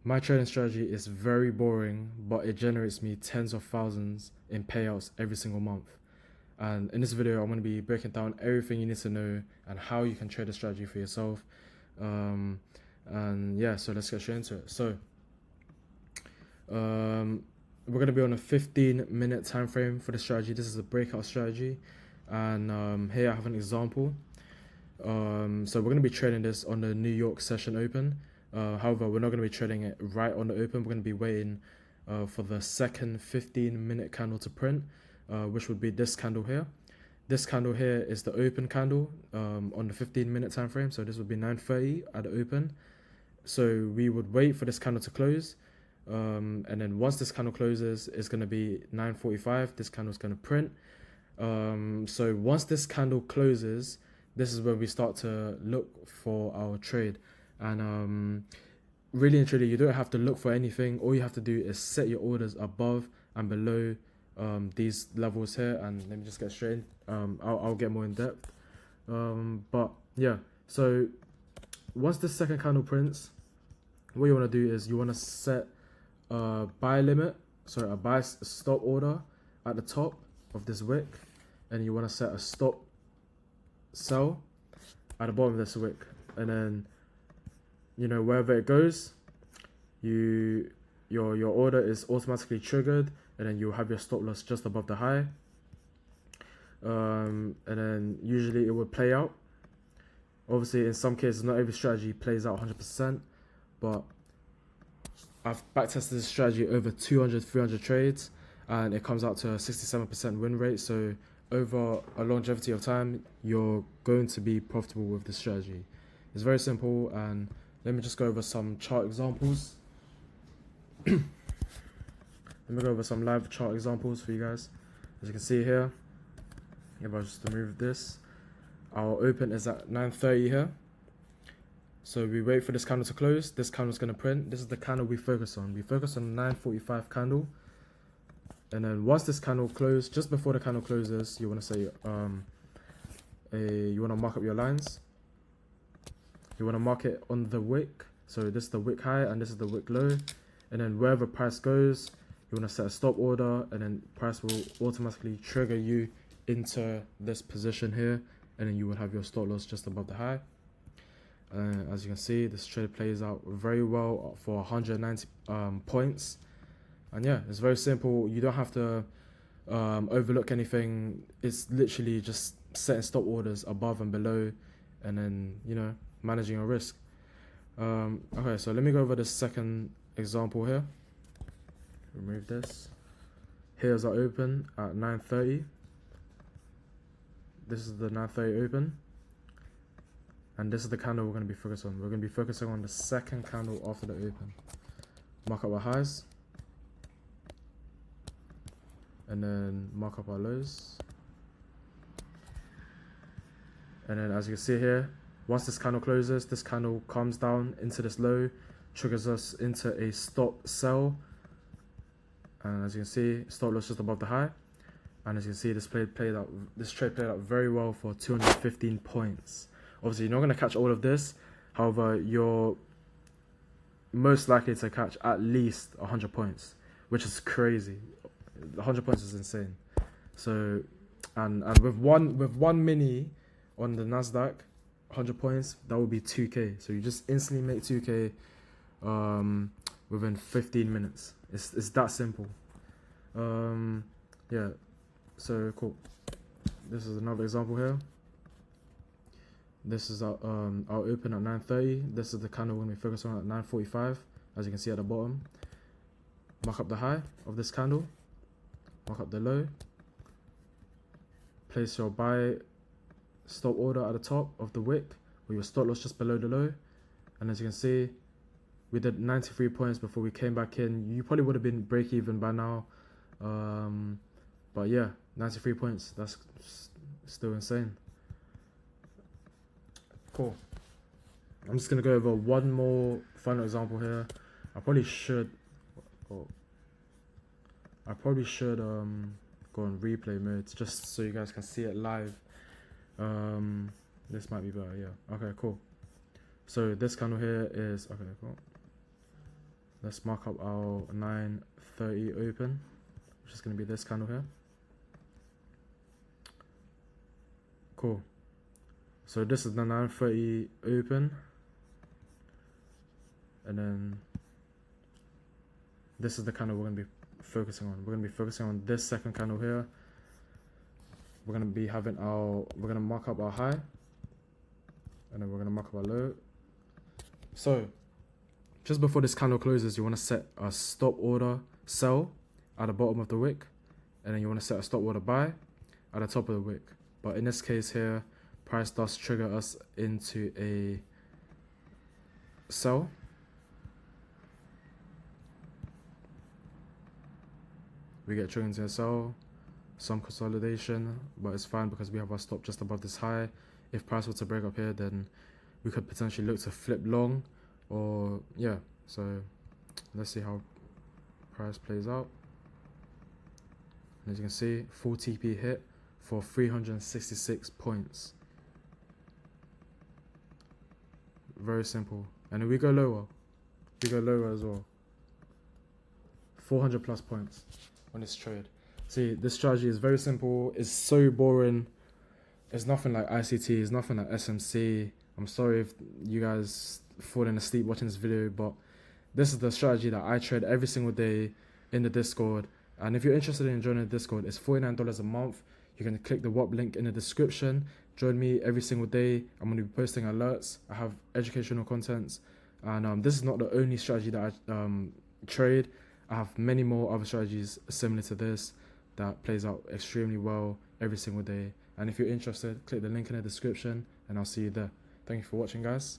My trading strategy is very boring, but it generates me tens of thousands in payouts every single month. And in this video, I'm going to be breaking down everything you need to know and how you can trade a strategy for yourself. And yeah, so let's get straight into it. So we're going to be on a 15-minute time frame for the strategy. This is a breakout strategy, and here I have an example. So we're going to be trading this on the New York session open. However, we're not going to be trading it right on the open. We're going to be waiting for the second 15-minute candle to print, which would be this candle here. This candle here is the open candle on the 15-minute time frame. So this would be 9:30 at the open. So we would wait for this candle to close, and then once this candle closes, it's going to be 9:45. This candle is going to print. So once this candle closes, this is where we start to look for our trade. And really and truly, you don't have to look for anything. All you have to do is set your orders above and below these levels here. And let me just get straight in. I'll get more in depth. But yeah, so once this second candle prints, what you want to do is you want to set a buy limit, sorry, a buy stop order at the top of this wick, and you want to set a stop sell at the bottom of this wick, and then wherever it goes, your order is automatically triggered, and then you'll have your stop loss just above the high, and then usually it will play out. Obviously, in some cases, not every strategy plays out 100%, but I've backtested this strategy over 200-300 trades, and it comes out to a 67% win rate. So over a longevity of time, you're going to be profitable with this strategy. It's very simple, and let me just go over some chart examples. Let me go over some live chart examples for you guys. As you can see here, if I just remove this, our open is at 9:30 here. So we wait for this candle to close. This candle is going to print. This is the candle we focus on. We focus on the 9:45 candle. And then once this candle closes, just before the candle closes, you want to say, you want to mark up your lines. You want to mark it on the wick. So this is the wick high and this is the wick low. And then wherever price goes, you want to set a stop order, and then price will automatically trigger you into this position here. And then you will have your stop loss just above the high. As you can see, this trade plays out very well for 190 points. And yeah, it's very simple. You don't have to overlook anything. It's literally just setting stop orders above and below, and then managing your risk. Okay, so let me go over the second example here. Remove this. Here's our open at 9:30. This is the 9:30 open, and this is the candle we're going to be focused on. We're going to be focusing on the second candle after the open. Mark up our highs, and then mark up our lows. And then as you can see here, once this candle closes, this candle comes down into this low, triggers us into a stop sell. And as you can see, stop loss just above the high. And as you can see, this trade played out very well for 215 points. Obviously, you're not going to catch all of this. However, you're most likely to catch at least 100 points, which is crazy. 100 points is insane. So, and with one mini on the Nasdaq, 100 points, that would be 2K. So you just instantly make 2K within 15 minutes. It's that simple. Yeah. So cool. This is another example here. This is our open at 9:30. This is the candle we're going to be focused on at 9:45. As you can see at the bottom, mark up the high of this candle, mark up the low, place your buy stop order at the top of the wick with your stop loss just below the low. And as you can see, we did 93 points before we came back in. You probably would have been break even by now, but yeah, 93 points, that's still insane. Cool. I'm just gonna go over one more final example here. I probably should go on replay mode just so you guys can see it live. This might be better, yeah. Okay, cool. So this candle here is, okay, cool. Let's mark up our 9:30 open, which is going to be this candle here. Cool. So this is the 9:30 open, and then this is the candle we're going to be focusing on. We're going to be focusing on this second candle here. We're going to be having we're going to mark up our high, and then we're going to mark up our low. So just before this candle closes, you want to set a stop order sell at the bottom of the wick, and then you want to set a stop order buy at the top of the wick. But in this case here, price does trigger us into a sell. We get triggered into a sell, some consolidation, but it's fine because we have our stop just above this high. If price were to break up here, then we could potentially look to flip long, or yeah. So let's see how price plays out. And as you can see, full TP hit for 366 points. Very simple. And if we go lower as well. 400 plus points on this trade. See, this strategy is very simple. It's so boring. It's nothing like ICT. It's nothing like SMC. I'm sorry if you guys falling asleep watching this video, but this is the strategy that I trade every single day in the Discord. And if you're interested in joining the Discord, it's $49 a month. You can click the WAP link in the description. Join me every single day. I'm going to be posting alerts. I have educational contents. And this is not the only strategy that I trade. I have many more other strategies similar to this that plays out extremely well every single day. And if you're interested, click the link in the description and I'll see you there. Thank you for watching, guys.